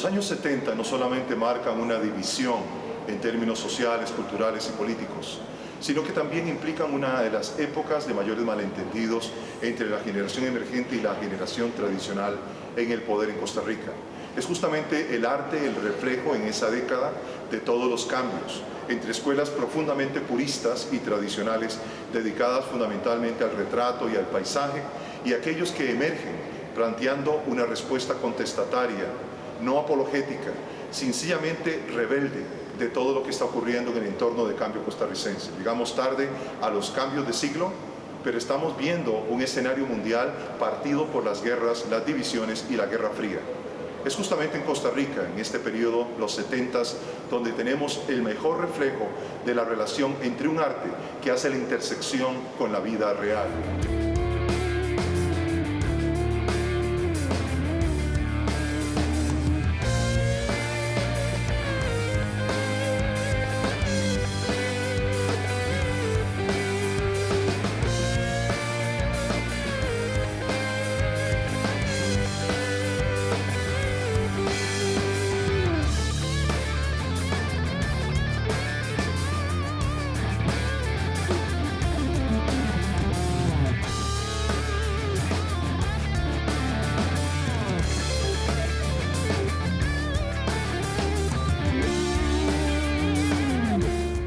años 70 no solamente marcan una división en términos sociales, culturales y políticos, sino que también implican una de las épocas de mayores malentendidos entre la generación emergente y la generación tradicional en el poder en Costa Rica. Es justamente el arte el reflejo en esa década de todos los cambios, entre escuelas profundamente puristas y tradicionales, dedicadas fundamentalmente al retrato y al paisaje, y aquellos que emergen planteando una respuesta contestataria, no apologética, sencillamente rebelde de todo lo que está ocurriendo en el entorno de cambio costarricense. Llegamos tarde a los cambios de siglo, pero estamos viendo un escenario mundial partido por las guerras, las divisiones y la Guerra Fría. Es justamente en Costa Rica, en este periodo, los 70s, donde tenemos el mejor reflejo de la relación entre un arte que hace la intersección con la vida real.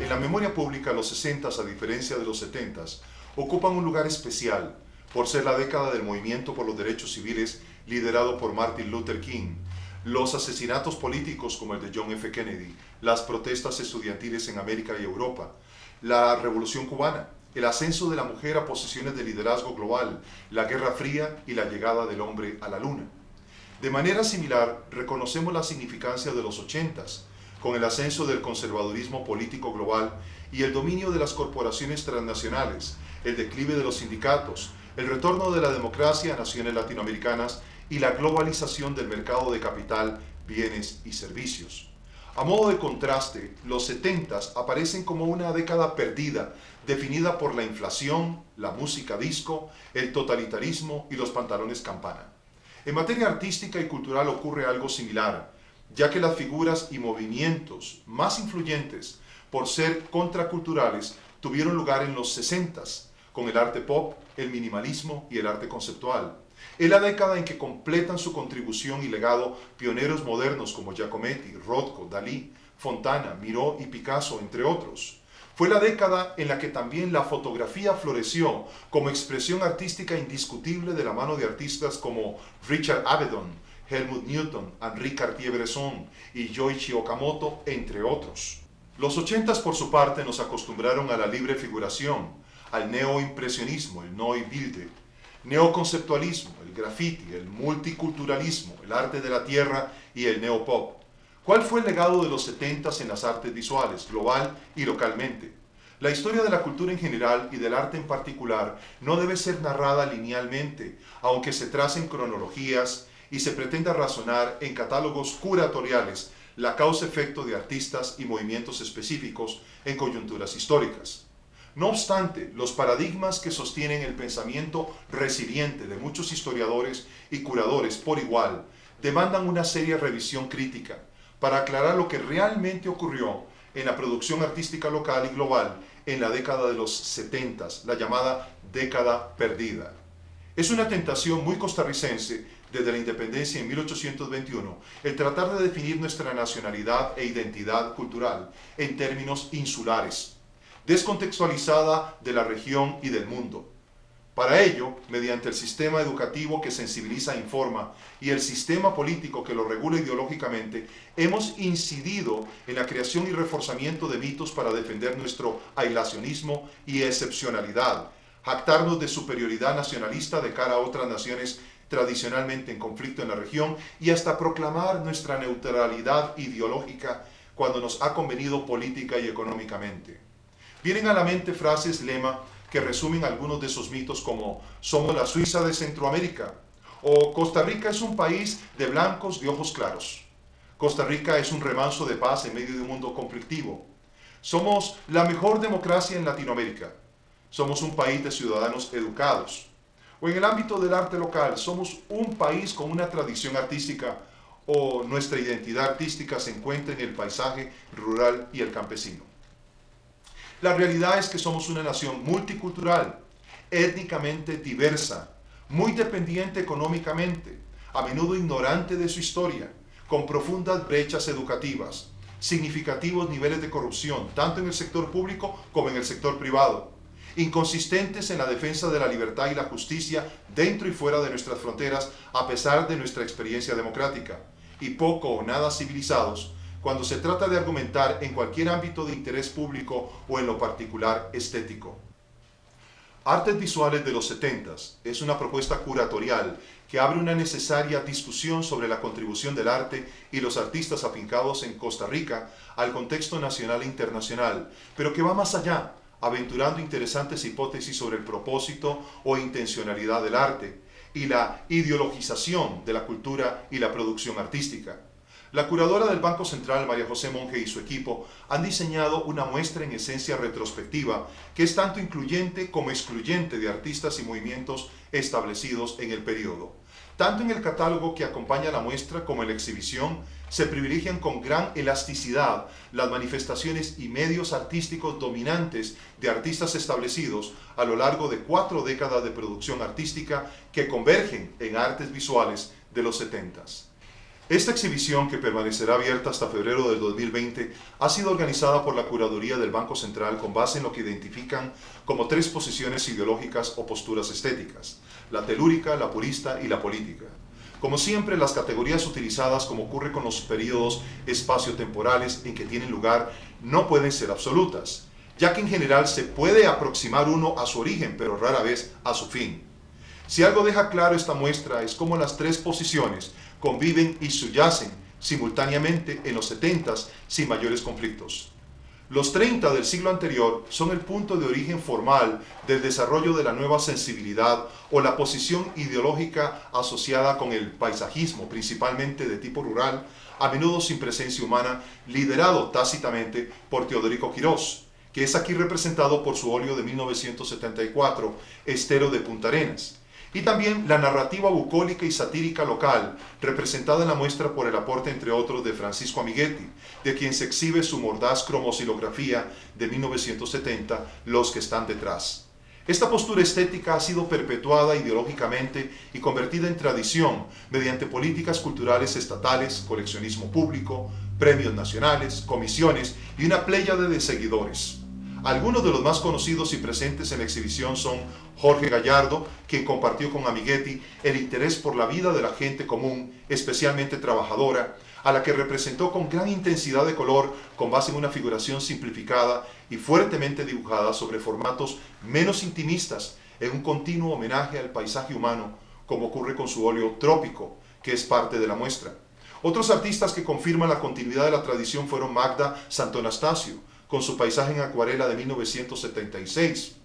En la memoria pública, los 60s, a diferencia de los 70s, ocupan un lugar especial por ser la década del movimiento por los derechos civiles liderado por Martin Luther King, los asesinatos políticos como el de John F. Kennedy, las protestas estudiantiles en América y Europa, la Revolución Cubana, el ascenso de la mujer a posiciones de liderazgo global, la Guerra Fría y la llegada del hombre a la Luna. De manera similar, reconocemos la significancia de los 80s, con el ascenso del conservadurismo político global y el dominio de las corporaciones transnacionales, el declive de los sindicatos, el retorno de la democracia a naciones latinoamericanas y la globalización del mercado de capital, bienes y servicios. A modo de contraste, los 70s aparecen como una década perdida, definida por la inflación, la música disco, el totalitarismo y los pantalones campana. En materia artística y cultural ocurre algo similar, ya que las figuras y movimientos más influyentes por ser contraculturales tuvieron lugar en los 60s, con el arte pop, el minimalismo y el arte conceptual. Es la década en que completan su contribución y legado pioneros modernos como Giacometti, Rothko, Dalí, Fontana, Miró y Picasso, entre otros. Fue la década en la que también la fotografía floreció como expresión artística indiscutible de la mano de artistas como Richard Avedon, Helmut Newton, Henri Cartier-Bresson y Yoichi Okamoto, entre otros. Los 80s, por su parte, nos acostumbraron a la libre figuración, al neoimpresionismo, el Neue Bilde, neoconceptualismo, el graffiti, el multiculturalismo, el arte de la tierra y el neopop. ¿Cuál fue el legado de los 70s en las artes visuales, global y localmente? La historia de la cultura en general y del arte en particular no debe ser narrada linealmente, aunque se tracen cronologías y se pretenda razonar en catálogos curatoriales la causa-efecto de artistas y movimientos específicos en coyunturas históricas. No obstante, los paradigmas que sostienen el pensamiento resiliente de muchos historiadores y curadores por igual demandan una seria revisión crítica para aclarar lo que realmente ocurrió en la producción artística local y global en la década de los 70s, la llamada década perdida. Es una tentación muy costarricense desde la independencia en 1821 el tratar de definir nuestra nacionalidad e identidad cultural en términos insulares, descontextualizada de la región y del mundo. Para ello, mediante el sistema educativo que sensibiliza e informa y el sistema político que lo regula ideológicamente, hemos incidido en la creación y reforzamiento de mitos para defender nuestro aislacionismo y excepcionalidad, jactarnos de superioridad nacionalista de cara a otras naciones tradicionalmente en conflicto en la región y hasta proclamar nuestra neutralidad ideológica cuando nos ha convenido política y económicamente. Vienen a la mente frases lema que resumen algunos de esos mitos como «somos la Suiza de Centroamérica» o «Costa Rica es un país de blancos de ojos claros», «Costa Rica es un remanso de paz en medio de un mundo conflictivo», «somos la mejor democracia en Latinoamérica», «somos un país de ciudadanos educados», o en el ámbito del arte local, «somos un país con una tradición artística», o nuestra identidad artística se encuentra en el paisaje rural y el campesino. La realidad es que somos una nación multicultural, étnicamente diversa, muy dependiente económicamente, a menudo ignorante de su historia, con profundas brechas educativas, significativos niveles de corrupción, tanto en el sector público como en el sector privado, inconsistentes en la defensa de la libertad y la justicia dentro y fuera de nuestras fronteras a pesar de nuestra experiencia democrática, y poco o nada civilizados cuando se trata de argumentar en cualquier ámbito de interés público o en lo particular estético. Artes Visuales de los 70 es una propuesta curatorial que abre una necesaria discusión sobre la contribución del arte y los artistas afincados en Costa Rica al contexto nacional e internacional, pero que va más allá, aventurando interesantes hipótesis sobre el propósito o intencionalidad del arte y la ideologización de la cultura y la producción artística. La curadora del Banco Central, María José Monge, y su equipo han diseñado una muestra en esencia retrospectiva que es tanto incluyente como excluyente de artistas y movimientos establecidos en el periodo. Tanto en el catálogo que acompaña la muestra como en la exhibición se privilegian con gran elasticidad las manifestaciones y medios artísticos dominantes de artistas establecidos a lo largo de 4 décadas de producción artística que convergen en artes visuales de los 70s. Esta exhibición, que permanecerá abierta hasta febrero del 2020, ha sido organizada por la Curaduría del Banco Central con base en lo que identifican como 3 posiciones ideológicas o posturas estéticas: la telúrica, la purista y la política. Como siempre, las categorías utilizadas, como ocurre con los periodos espaciotemporales en que tienen lugar, no pueden ser absolutas, ya que en general se puede aproximar uno a su origen, pero rara vez a su fin. Si algo deja claro esta muestra es cómo las 3 posiciones conviven y subyacen simultáneamente en los 70s sin mayores conflictos. Los 30 del siglo anterior son el punto de origen formal del desarrollo de la nueva sensibilidad o la posición ideológica asociada con el paisajismo, principalmente de tipo rural, a menudo sin presencia humana, liderado tácitamente por Teodorico Quirós, que es aquí representado por su óleo de 1974, Estero de Punta Arenas. Y también la narrativa bucólica y satírica local, representada en la muestra por el aporte, entre otros, de Francisco Amiguetti, de quien se exhibe su mordaz cromosilografía de 1970, Los que están detrás. Esta postura estética ha sido perpetuada ideológicamente y convertida en tradición mediante políticas culturales estatales, coleccionismo público, premios nacionales, comisiones y una pléyade de seguidores. Algunos de los más conocidos y presentes en la exhibición son Jorge Gallardo, quien compartió con Amiguetti el interés por la vida de la gente común, especialmente trabajadora, a la que representó con gran intensidad de color, con base en una figuración simplificada y fuertemente dibujada sobre formatos menos intimistas, en un continuo homenaje al paisaje humano, como ocurre con su óleo Trópico, que es parte de la muestra. Otros artistas que confirman la continuidad de la tradición fueron Magda Santonastasio, con su paisaje en acuarela de 1976,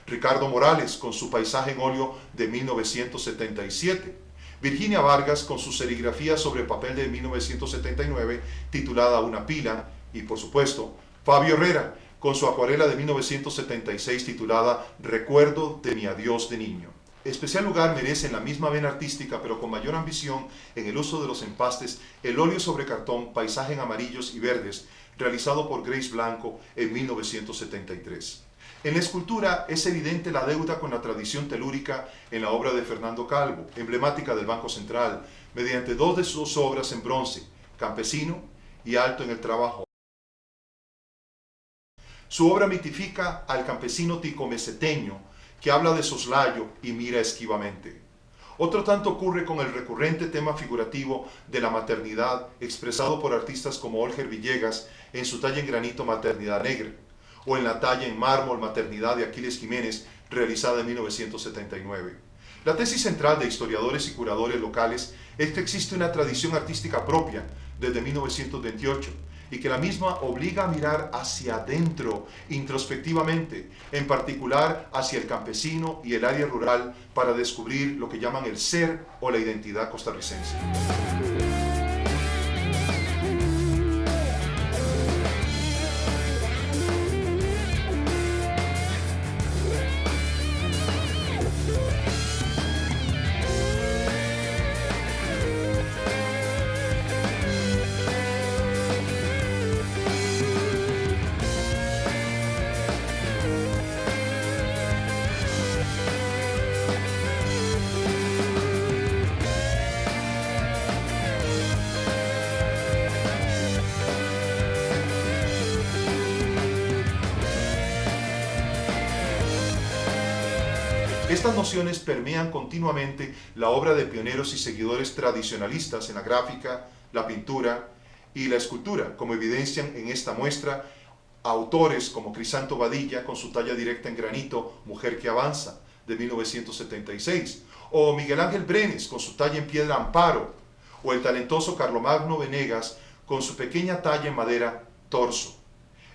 Ricardo Morales, con su paisaje en óleo de 1977, Virginia Vargas, con su serigrafía sobre papel de 1979, titulada Una pila, y por supuesto, Fabio Herrera, con su acuarela de 1976, titulada Recuerdo de mi adiós de niño. Especial lugar merece en la misma vena artística, pero con mayor ambición en el uso de los empastes, el óleo sobre cartón, paisaje en amarillos y verdes, realizado por Grace Blanco en 1973. En la escultura es evidente la deuda con la tradición telúrica en la obra de Fernando Calvo, emblemática del Banco Central, mediante 2 de sus obras en bronce, Campesino y Alto en el Trabajo. Su obra mitifica al campesino ticomeseteño, que habla de soslayo y mira esquivamente. Otro tanto ocurre con el recurrente tema figurativo de la maternidad, expresado por artistas como Olger Villegas en su talla en granito Maternidad Negra, o en la talla en mármol Maternidad de Aquiles Jiménez, realizada en 1979. La tesis central de historiadores y curadores locales es que existe una tradición artística propia desde 1928, y que la misma obliga a mirar hacia adentro, introspectivamente, en particular hacia el campesino y el área rural, para descubrir lo que llaman el ser o la identidad costarricense. Estas nociones permean continuamente la obra de pioneros y seguidores tradicionalistas en la gráfica, la pintura y la escultura, como evidencian en esta muestra autores como Crisanto Badilla con su talla directa en granito Mujer que avanza, de 1976, o Miguel Ángel Brenes con su talla en piedra Amparo, o el talentoso Carlomagno Venegas con su pequeña talla en madera Torso.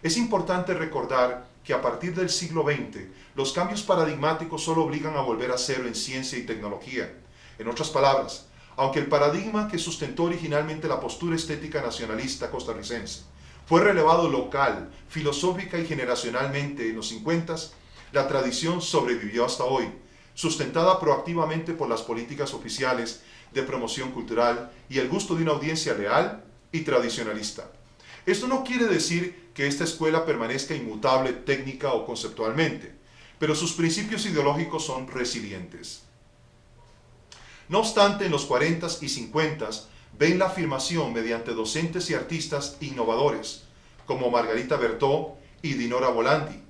Es importante recordar que a partir del siglo XX, los cambios paradigmáticos solo obligan a volver a cero en ciencia y tecnología. En otras palabras, aunque el paradigma que sustentó originalmente la postura estética nacionalista costarricense fue relevado local, filosófica y generacionalmente en los 50, la tradición sobrevivió hasta hoy, sustentada proactivamente por las políticas oficiales de promoción cultural y el gusto de una audiencia leal y tradicionalista. Esto no quiere decir que esta escuela permanezca inmutable técnica o conceptualmente, pero sus principios ideológicos son resilientes. No obstante, en los 40s y 50s ven la afirmación mediante docentes y artistas innovadores, como Margarita Bertó y Dinora Volandi,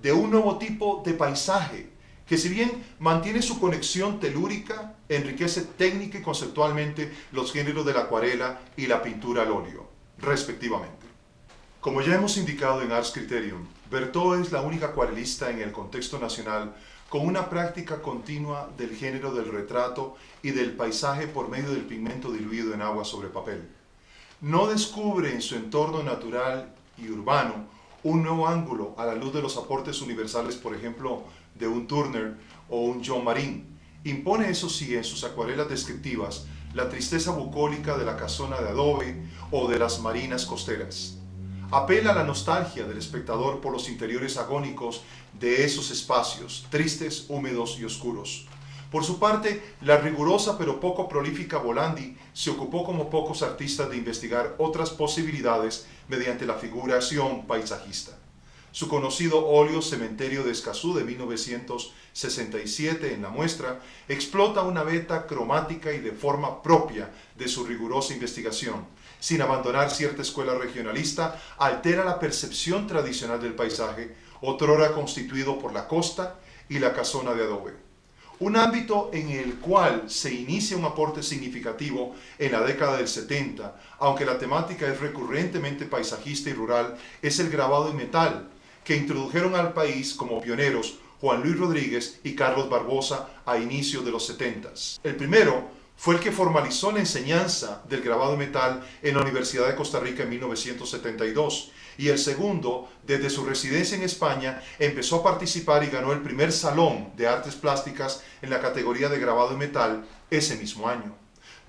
de un nuevo tipo de paisaje, que si bien mantiene su conexión telúrica, enriquece técnica y conceptualmente los géneros de la acuarela y la pintura al óleo, respectivamente. Como ya hemos indicado en Ars Criterium, Bertó es la única acuarelista en el contexto nacional con una práctica continua del género del retrato y del paisaje por medio del pigmento diluido en agua sobre papel. No descubre en su entorno natural y urbano un nuevo ángulo a la luz de los aportes universales, por ejemplo, de un Turner o un John Marín. Impone, eso sí, en sus acuarelas descriptivas, la tristeza bucólica de la casona de adobe o de las marinas costeras. Apela a la nostalgia del espectador por los interiores agónicos de esos espacios, tristes, húmedos y oscuros. Por su parte, la rigurosa pero poco prolífica Volandi se ocupó como pocos artistas de investigar otras posibilidades mediante la figuración paisajista. Su conocido óleo Cementerio de Escazú de 1967 en la muestra explota una beta cromática y de forma propia de su rigurosa investigación. Sin abandonar cierta escuela regionalista, altera la percepción tradicional del paisaje, otrora constituido por la costa y la casona de adobe. Un ámbito en el cual se inicia un aporte significativo en la década del 70, aunque la temática es recurrentemente paisajista y rural, es el grabado en metal, que introdujeron al país como pioneros Juan Luis Rodríguez y Carlos Barbosa a inicios de los 70s. El primero fue el que formalizó la enseñanza del grabado en metal en la Universidad de Costa Rica en 1972, y el segundo, desde su residencia en España, empezó a participar y ganó el primer Salón de Artes Plásticas en la categoría de grabado en metal ese mismo año.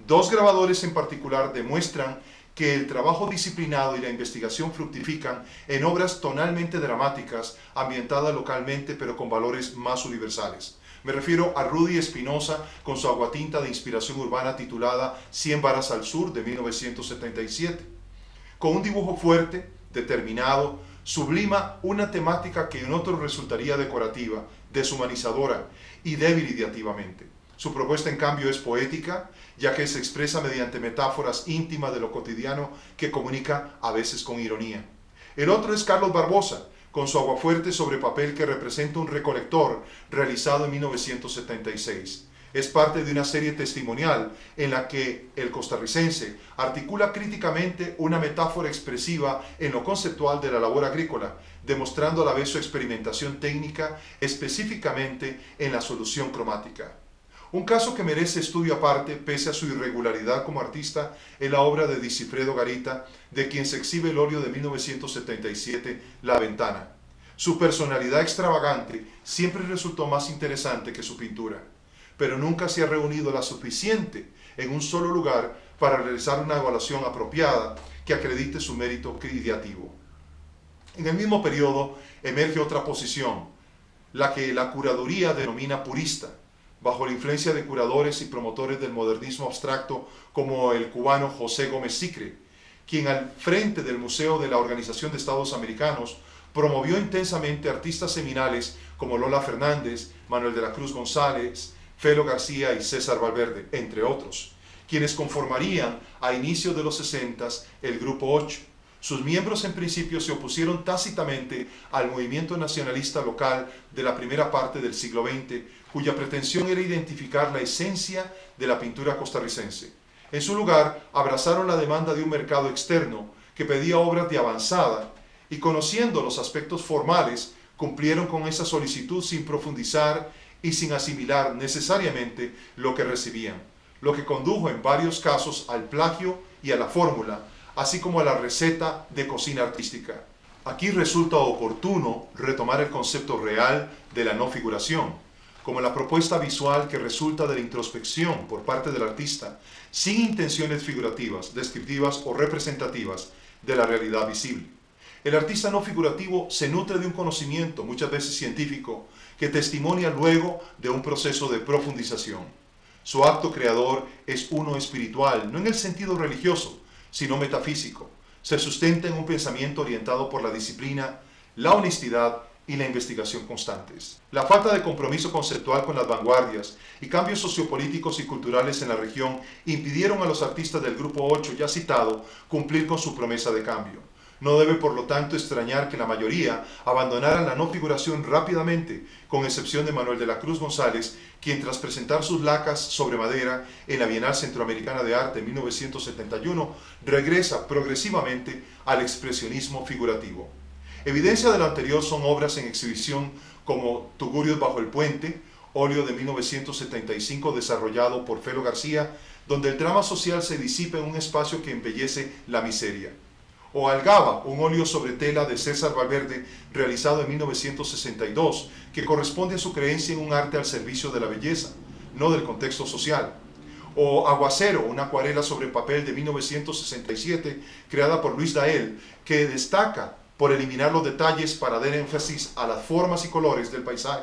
Dos grabadores en particular demuestran que el trabajo disciplinado y la investigación fructifican en obras tonalmente dramáticas, ambientadas localmente pero con valores más universales. Me refiero a Rudy Espinosa con su aguatinta de inspiración urbana titulada 100 varas al sur de 1977. Con un dibujo fuerte, determinado, sublima una temática que en otro resultaría decorativa, deshumanizadora y débil ideativamente. Su propuesta, en cambio, es poética, ya que se expresa mediante metáforas íntimas de lo cotidiano que comunica a veces con ironía. El otro es Carlos Barbosa, con su aguafuerte sobre papel que representa un recolector realizado en 1976. Es parte de una serie testimonial en la que el costarricense articula críticamente una metáfora expresiva en lo conceptual de la labor agrícola, demostrando a la vez su experimentación técnica específicamente en la solución cromática. Un caso que merece estudio aparte, pese a su irregularidad como artista, es la obra de Dicifredo Garita, de quien se exhibe el óleo de 1977, La Ventana. Su personalidad extravagante siempre resultó más interesante que su pintura, pero nunca se ha reunido la suficiente en un solo lugar para realizar una evaluación apropiada que acredite su mérito ideativo. En el mismo periodo emerge otra posición, la que la curaduría denomina purista, bajo la influencia de curadores y promotores del modernismo abstracto como el cubano José Gómez Sicre, quien al frente del Museo de la Organización de Estados Americanos promovió intensamente artistas seminales como Lola Fernández, Manuel de la Cruz González, Felo García y César Valverde, entre otros, quienes conformarían a inicios de los 60 el Grupo 8, Sus miembros en principio se opusieron tácitamente al movimiento nacionalista local de la primera parte del siglo XX, cuya pretensión era identificar la esencia de la pintura costarricense. En su lugar, abrazaron la demanda de un mercado externo que pedía obras de avanzada y, conociendo los aspectos formales, cumplieron con esa solicitud sin profundizar y sin asimilar necesariamente lo que recibían, lo que condujo en varios casos al plagio y a la fórmula, así como a la receta de cocina artística. Aquí resulta oportuno retomar el concepto real de la no figuración, como la propuesta visual que resulta de la introspección por parte del artista, sin intenciones figurativas, descriptivas o representativas de la realidad visible. El artista no figurativo se nutre de un conocimiento, muchas veces científico, que testimonia luego de un proceso de profundización. Su acto creador es uno espiritual, no en el sentido religioso, sino metafísico. Se sustenta en un pensamiento orientado por la disciplina, la honestidad y la investigación constantes. La falta de compromiso conceptual con las vanguardias y cambios sociopolíticos y culturales en la región impidieron a los artistas del Grupo 8 ya citado cumplir con su promesa de cambio. No debe por lo tanto extrañar que la mayoría abandonaran la no figuración rápidamente, con excepción de Manuel de la Cruz González, quien tras presentar sus lacas sobre madera en la Bienal Centroamericana de Arte en 1971, regresa progresivamente al expresionismo figurativo. Evidencia de lo anterior son obras en exhibición como Tugurios bajo el puente, óleo de 1975 desarrollado por Felo García, donde el drama social se disipa en un espacio que embellece la miseria. O Algaba, un óleo sobre tela de César Valverde realizado en 1962, que corresponde a su creencia en un arte al servicio de la belleza, no del contexto social. O Aguacero, una acuarela sobre papel de 1967, creada por Luis Dael, que destaca por eliminar los detalles para dar énfasis a las formas y colores del paisaje.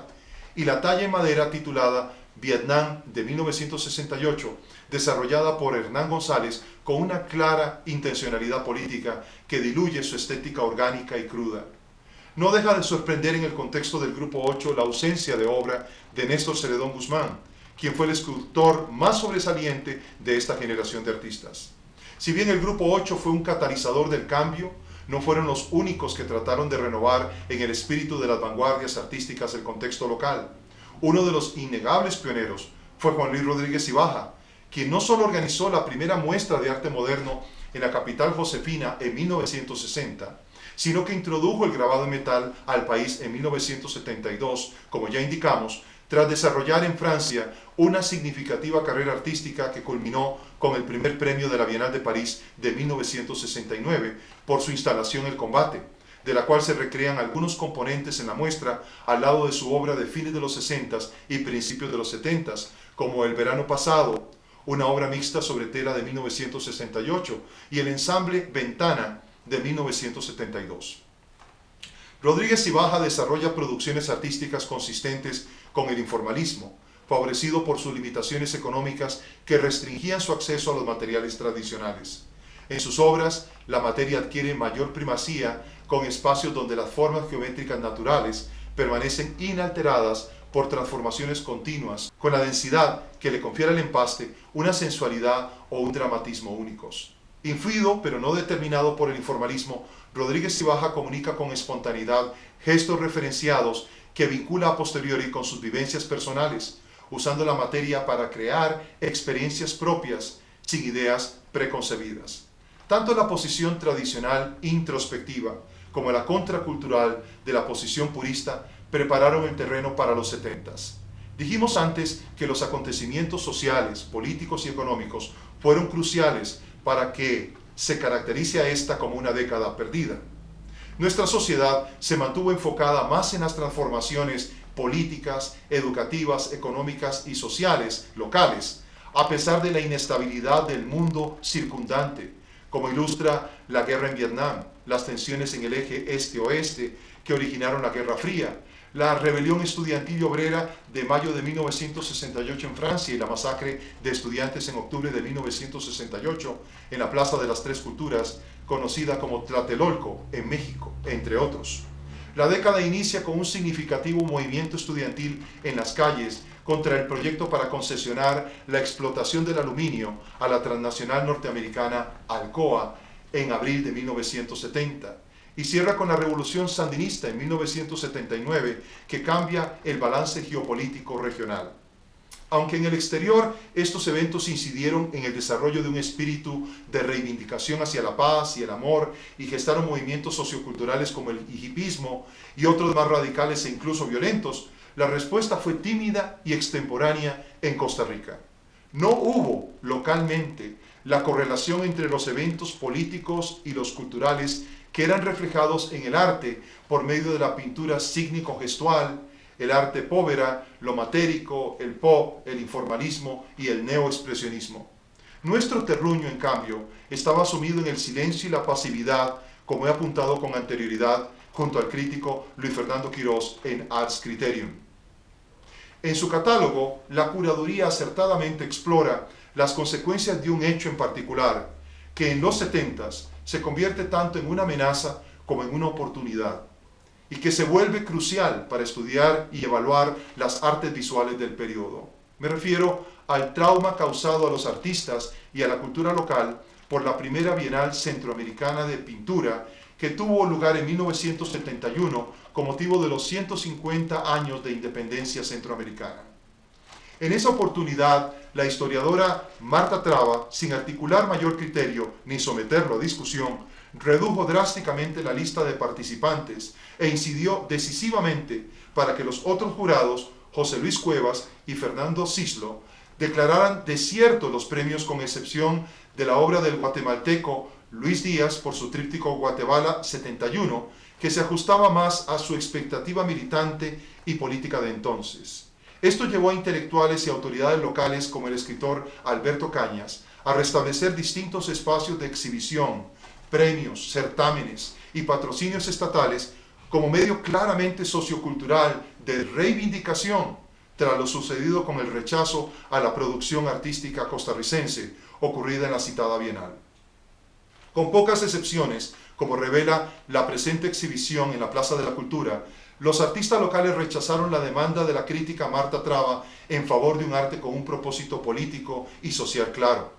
Y la talla en madera titulada Vietnam de 1968, desarrollada por Hernán González con una clara intencionalidad política que diluye su estética orgánica y cruda. No deja de sorprender en el contexto del Grupo 8 la ausencia de obra de Néstor Celedón Guzmán, quien fue el escultor más sobresaliente de esta generación de artistas. Si bien el Grupo 8 fue un catalizador del cambio, no fueron los únicos que trataron de renovar en el espíritu de las vanguardias artísticas el contexto local. Uno de los innegables pioneros fue Juan Luis Rodríguez Ibaja, quien no solo organizó la primera muestra de arte moderno en la capital josefina en 1960, sino que introdujo el grabado en metal al país en 1972, como ya indicamos, tras desarrollar en Francia una significativa carrera artística que culminó con el primer premio de la Bienal de París de 1969 por su instalación El Combate, de la cual se recrean algunos componentes en la muestra al lado de su obra de fines de los 60s y principios de los 70s, como El Verano Pasado, una obra mixta sobre tela de 1968, y el ensamble Ventana de 1972. Rodríguez Ibaja desarrolla producciones artísticas consistentes con el informalismo, favorecido por sus limitaciones económicas que restringían su acceso a los materiales tradicionales. En sus obras, la materia adquiere mayor primacía con espacios donde las formas geométricas naturales permanecen inalteradas por transformaciones continuas, con la densidad que le confiere al empaste una sensualidad o un dramatismo únicos. Influido, pero no determinado por el informalismo, Rodríguez Ibaja comunica con espontaneidad gestos referenciados que vincula a posteriori con sus vivencias personales, usando la materia para crear experiencias propias, sin ideas preconcebidas. Tanto la posición tradicional introspectiva como la contracultural de la posición purista prepararon el terreno para los 70s. Dijimos antes que los acontecimientos sociales, políticos y económicos fueron cruciales para que se caracterice a esta como una década perdida. Nuestra sociedad se mantuvo enfocada más en las transformaciones políticas, educativas, económicas y sociales locales, a pesar de la inestabilidad del mundo circundante, como ilustra la guerra en Vietnam, las tensiones en el eje este-oeste que originaron la Guerra Fría, la rebelión estudiantil y obrera de mayo de 1968 en Francia y la masacre de estudiantes en octubre de 1968 en la Plaza de las Tres Culturas, conocida como Tlatelolco, en México, entre otros. La década inicia con un significativo movimiento estudiantil en las calles contra el proyecto para concesionar la explotación del aluminio a la transnacional norteamericana Alcoa en abril de 1970 y cierra con la Revolución Sandinista en 1979, que cambia el balance geopolítico regional. Aunque en el exterior estos eventos incidieron en el desarrollo de un espíritu de reivindicación hacia la paz y el amor y gestaron movimientos socioculturales como el hipismo y otros más radicales e incluso violentos, la respuesta fue tímida y extemporánea en Costa Rica. No hubo localmente la correlación entre los eventos políticos y los culturales que eran reflejados en el arte por medio de la pintura cígnico-gestual, el arte povera, lo matérico, el pop, el informalismo y el neoexpresionismo. Nuestro terruño, en cambio, estaba sumido en el silencio y la pasividad, como he apuntado con anterioridad junto al crítico Luis Fernando Quirós en Ars Criterium. En su catálogo, la curaduría acertadamente explora las consecuencias de un hecho en particular, que en los 70s se convierte tanto en una amenaza como en una oportunidad, y que se vuelve crucial para estudiar y evaluar las artes visuales del periodo. Me refiero al trauma causado a los artistas y a la cultura local por la primera Bienal Centroamericana de Pintura, que tuvo lugar en 1971 con motivo de los 150 años de independencia centroamericana. En esa oportunidad, la historiadora Marta Traba, sin articular mayor criterio ni someterlo a discusión, redujo drásticamente la lista de participantes e incidió decisivamente para que los otros jurados, José Luis Cuevas y Fernando Cislo, declararan desiertos los premios con excepción de la obra del guatemalteco Luis Díaz por su tríptico Guatemala 71, que se ajustaba más a su expectativa militante y política de entonces. Esto llevó a intelectuales y autoridades locales como el escritor Alberto Cañas a restablecer distintos espacios de exhibición, premios, certámenes y patrocinios estatales como medio claramente sociocultural de reivindicación tras lo sucedido con el rechazo a la producción artística costarricense ocurrida en la citada Bienal. Con pocas excepciones, como revela la presente exhibición en la Plaza de la Cultura, los artistas locales rechazaron la demanda de la crítica Marta Traba en favor de un arte con un propósito político y social claro.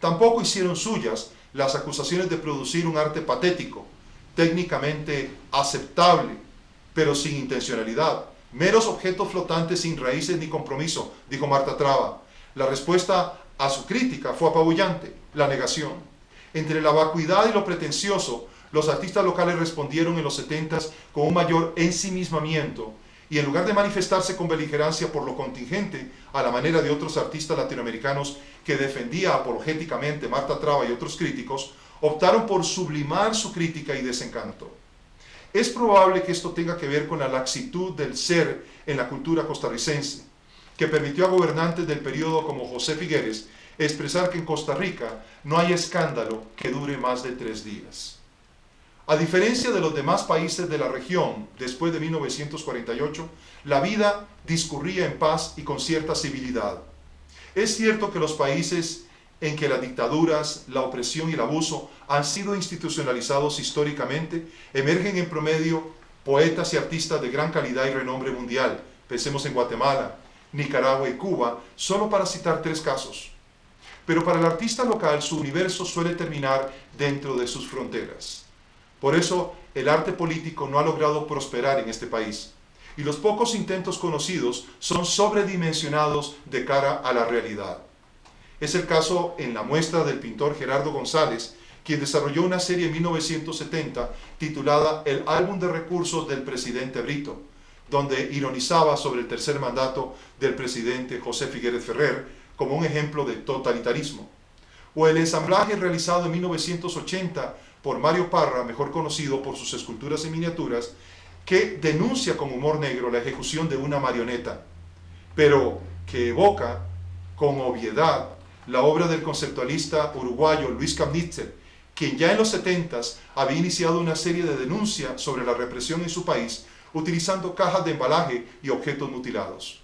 Tampoco hicieron suyas las acusaciones de producir un arte patético, técnicamente aceptable, pero sin intencionalidad, meros objetos flotantes sin raíces ni compromiso, dijo Marta Traba. La respuesta a su crítica fue apabullante, la negación. Entre la vacuidad y lo pretencioso, los artistas locales respondieron en los 70s con un mayor ensimismamiento y en lugar de manifestarse con beligerancia por lo contingente, a la manera de otros artistas latinoamericanos que defendía apologéticamente Marta Traba y otros críticos, optaron por sublimar su crítica y desencanto. Es probable que esto tenga que ver con la laxitud del ser en la cultura costarricense, que permitió a gobernantes del periodo como José Figueres expresar que en Costa Rica no hay escándalo que dure más de 3 días. A diferencia de los demás países de la región, después de 1948, la vida discurría en paz y con cierta civilidad. Es cierto que los países en que las dictaduras, la opresión y el abuso han sido institucionalizados históricamente, emergen en promedio poetas y artistas de gran calidad y renombre mundial. Pensemos en Guatemala, Nicaragua y Cuba, solo para citar 3 casos. Pero para el artista local su universo suele terminar dentro de sus fronteras. Por eso, el arte político no ha logrado prosperar en este país, y los pocos intentos conocidos son sobredimensionados de cara a la realidad. Es el caso en la muestra del pintor Gerardo González, quien desarrolló una serie en 1970 titulada El álbum de recursos del presidente Brito, donde ironizaba sobre el tercer mandato del presidente José Figueres Ferrer como un ejemplo de totalitarismo. O el ensamblaje realizado en 1980 por Mario Parra, mejor conocido por sus esculturas y miniaturas, que denuncia con humor negro la ejecución de una marioneta, pero que evoca con obviedad la obra del conceptualista uruguayo Luis Kamnitzer, quien ya en los 70s había iniciado una serie de denuncias sobre la represión en su país, utilizando cajas de embalaje y objetos mutilados.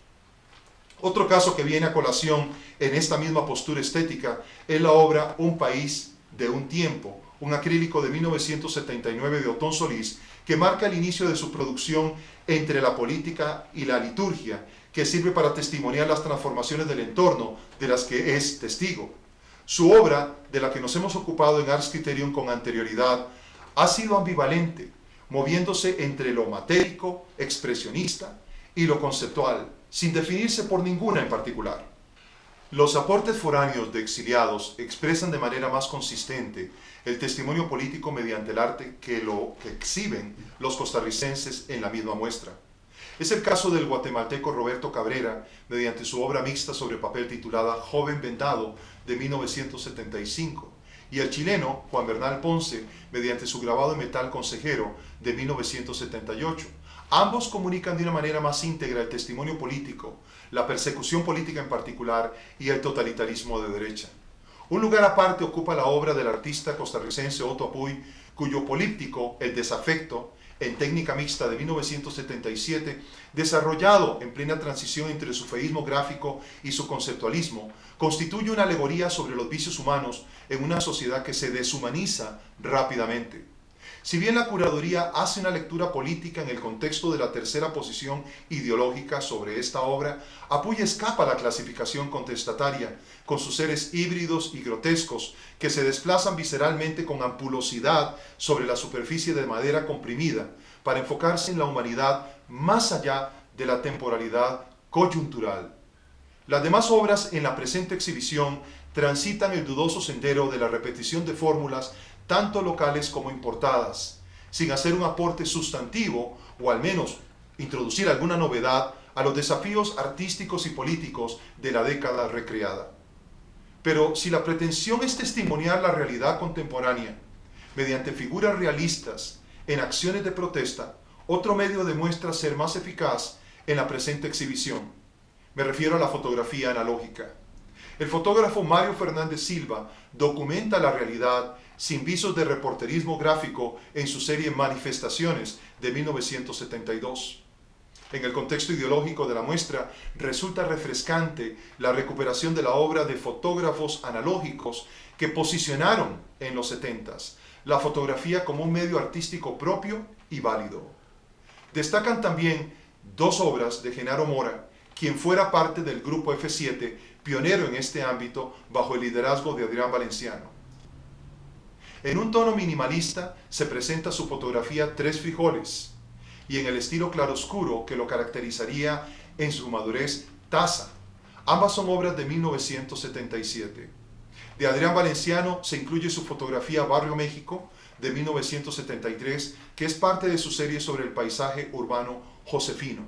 Otro caso que viene a colación en esta misma postura estética es la obra Un país de un tiempo, un acrílico de 1979 de Otón Solís, que marca el inicio de su producción entre la política y la liturgia, que sirve para testimoniar las transformaciones del entorno de las que es testigo. Su obra, de la que nos hemos ocupado en Ars Criterium con anterioridad, ha sido ambivalente, moviéndose entre lo matérico, expresionista, y lo conceptual, sin definirse por ninguna en particular. Los aportes foráneos de exiliados expresan de manera más consistente el testimonio político mediante el arte que lo exhiben los costarricenses en la misma muestra. Es el caso del guatemalteco Roberto Cabrera, mediante su obra mixta sobre papel titulada Joven Vendado, de 1975, y el chileno Juan Bernal Ponce, mediante su grabado en metal Consejero, de 1978. Ambos comunican de una manera más íntegra el testimonio político, la persecución política en particular y el totalitarismo de derecha. Un lugar aparte ocupa la obra del artista costarricense Otto Apuy, cuyo políptico, El Desafecto, en técnica mixta de 1977, desarrollado en plena transición entre su feísmo gráfico y su conceptualismo, constituye una alegoría sobre los vicios humanos en una sociedad que se deshumaniza rápidamente. Si bien la curaduría hace una lectura política en el contexto de la tercera posición ideológica sobre esta obra, Apuy escapa a la clasificación contestataria, con sus seres híbridos y grotescos que se desplazan visceralmente con ampulosidad sobre la superficie de madera comprimida, para enfocarse en la humanidad más allá de la temporalidad coyuntural. Las demás obras en la presente exhibición transitan el dudoso sendero de la repetición de fórmulas tanto locales como importadas, sin hacer un aporte sustantivo o al menos introducir alguna novedad a los desafíos artísticos y políticos de la década recreada. Pero si la pretensión es testimoniar la realidad contemporánea mediante figuras realistas en acciones de protesta, otro medio demuestra ser más eficaz en la presente exhibición. Me refiero a la fotografía analógica. El fotógrafo Mario Fernández Silva documenta la realidad sin visos de reporterismo gráfico en su serie Manifestaciones de 1972. En el contexto ideológico de la muestra, resulta refrescante la recuperación de la obra de fotógrafos analógicos que posicionaron en los 70s la fotografía como un medio artístico propio y válido. Destacan también dos obras de Genaro Mora, quien fuera parte del grupo F7, pionero en este ámbito bajo el liderazgo de Adrián Valenciano. En un tono minimalista se presenta su fotografía Tres Frijoles, y en el estilo claroscuro que lo caracterizaría en su madurez Taza. Ambas son obras de 1977. De Adrián Valenciano se incluye su fotografía Barrio México de 1973, que es parte de su serie sobre el paisaje urbano josefino.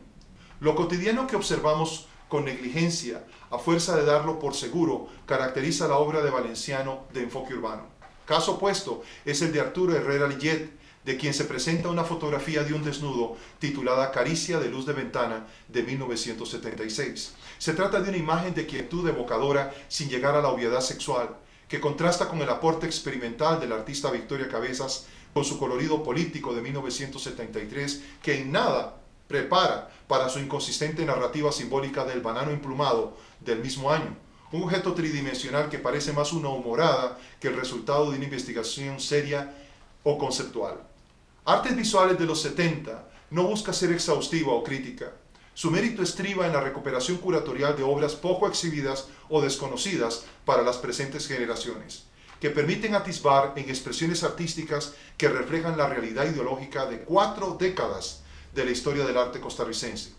Lo cotidiano que observamos con negligencia, a fuerza de darlo por seguro, caracteriza la obra de Valenciano de enfoque urbano. Caso opuesto es el de Arturo Herrera Lillet, de quien se presenta una fotografía de un desnudo titulada Caricia de luz de ventana de 1976. Se trata de una imagen de quietud evocadora sin llegar a la obviedad sexual, que contrasta con el aporte experimental de la artista Victoria Cabezas con su colorido político de 1973, que en nada prepara para su inconsistente narrativa simbólica del banano emplumado del mismo año, un objeto tridimensional que parece más una humorada que el resultado de una investigación seria o conceptual. Artes visuales de los 70 no busca ser exhaustiva o crítica. Su mérito estriba en la recuperación curatorial de obras poco exhibidas o desconocidas para las presentes generaciones, que permiten atisbar en expresiones artísticas que reflejan la realidad ideológica de 4 décadas de la historia del arte costarricense.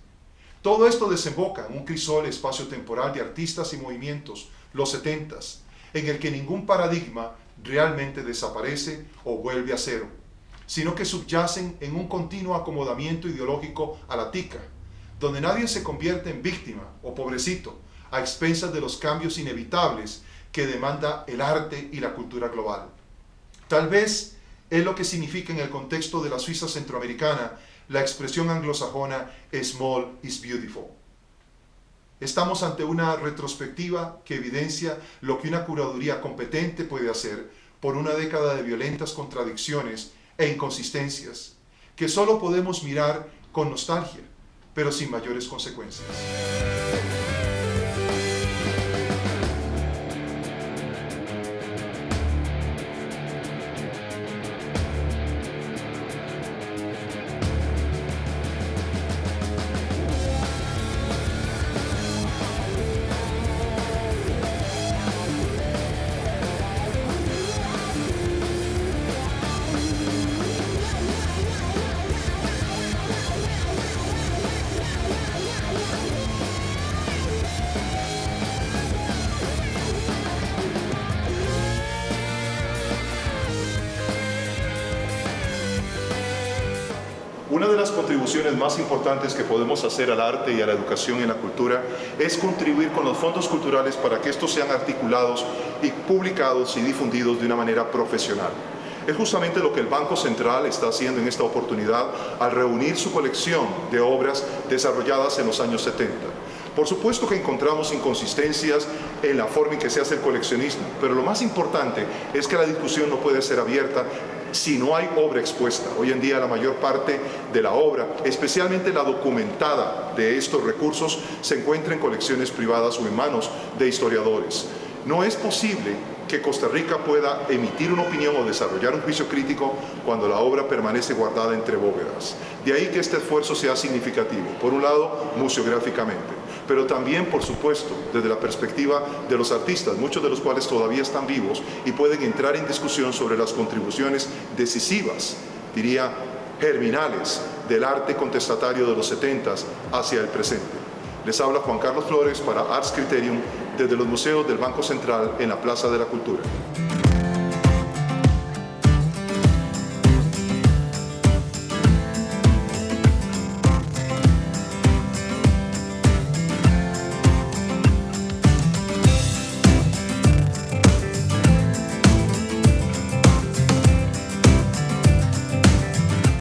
Todo esto desemboca en un crisol espacio-temporal de artistas y movimientos, los 70s, en el que ningún paradigma realmente desaparece o vuelve a cero, sino que subyacen en un continuo acomodamiento ideológico a la tica, donde nadie se convierte en víctima o pobrecito a expensas de los cambios inevitables que demanda el arte y la cultura global. Tal vez es lo que significa en el contexto de la Suiza centroamericana la expresión anglosajona "small is beautiful". Estamos ante una retrospectiva que evidencia lo que una curaduría competente puede hacer por una década de violentas contradicciones e inconsistencias, que solo podemos mirar con nostalgia, pero sin mayores consecuencias. Una de las contribuciones más importantes que podemos hacer al arte y a la educación y a la cultura es contribuir con los fondos culturales para que estos sean articulados y publicados y difundidos de una manera profesional. Es justamente lo que el Banco Central está haciendo en esta oportunidad al reunir su colección de obras desarrolladas en los años 70. Por supuesto que encontramos inconsistencias en la forma en que se hace el coleccionismo, pero lo más importante es que la discusión no puede ser abierta si no hay obra expuesta. Hoy en día la mayor parte de la obra, especialmente la documentada de estos recursos, se encuentra en colecciones privadas o en manos de historiadores. No es posible que Costa Rica pueda emitir una opinión o desarrollar un juicio crítico cuando la obra permanece guardada entre bóvedas. De ahí que este esfuerzo sea significativo, por un lado, museográficamente, pero también, por supuesto, desde la perspectiva de los artistas, muchos de los cuales todavía están vivos y pueden entrar en discusión sobre las contribuciones decisivas, diría, germinales, del arte contestatario de los 70s hacia el presente. Les habla Juan Carlos Flores para Arts Criterium desde los museos del Banco Central en la Plaza de la Cultura.